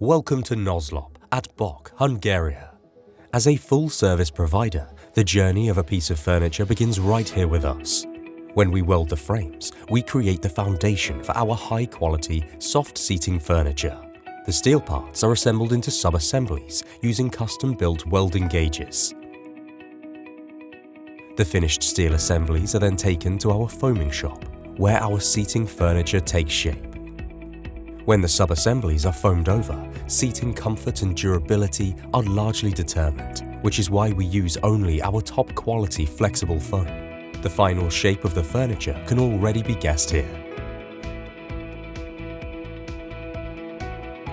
Welcome to Nozlop at Bock, Hungary. As a full-service provider, the journey of a piece of furniture begins right here with us. When we weld the frames, we create the foundation for our high-quality, soft-seating furniture. The steel parts are assembled into sub-assemblies using custom-built welding gauges. The finished steel assemblies are then taken to our foaming shop, where our seating furniture takes shape. When the sub-assemblies are foamed over, seating comfort and durability are largely determined, which is why we use only our top-quality flexible foam. The final shape of the furniture can already be guessed here.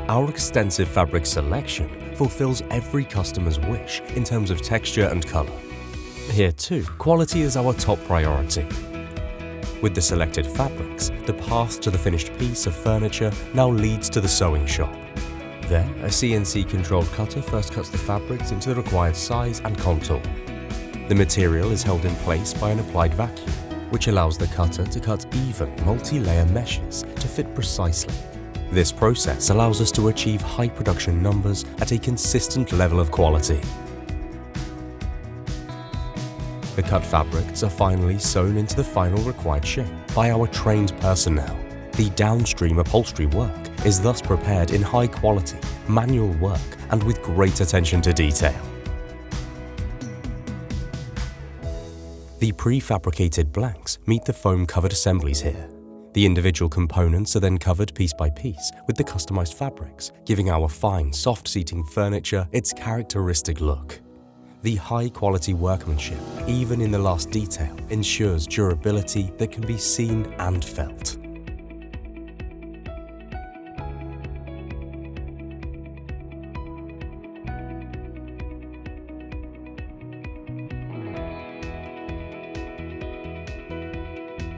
Our extensive fabric selection fulfills every customer's wish in terms of texture and color. Here too, quality is our top priority. With the selected fabrics, the path to the finished piece of furniture now leads to the sewing shop. There, a CNC-controlled cutter first cuts the fabrics into the required size and contour. The material is held in place by an applied vacuum, which allows the cutter to cut even multi-layer meshes to fit precisely. This process allows us to achieve high production numbers at a consistent level of quality. The cut fabrics are finally sewn into the final required shape by our trained personnel. The downstream upholstery work is thus prepared in high quality, manual work and with great attention to detail. The prefabricated blanks meet the foam-covered assemblies here. The individual components are then covered piece by piece with the customized fabrics, giving our fine, soft-seating furniture its characteristic look. The high-quality workmanship, even in the last detail, ensures durability that can be seen and felt.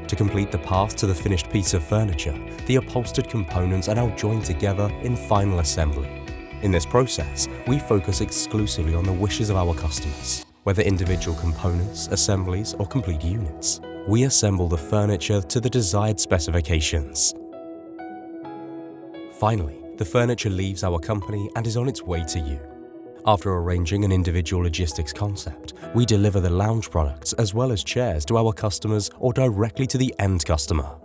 To complete the path to the finished piece of furniture, the upholstered components are now joined together in final assembly. In this process, we focus exclusively on the wishes of our customers. Whether individual components, assemblies, or complete units, we assemble the furniture to the desired specifications. Finally, the furniture leaves our company and is on its way to you. After arranging an individual logistics concept, we deliver the lounge products as well as chairs to our customers or directly to the end customer.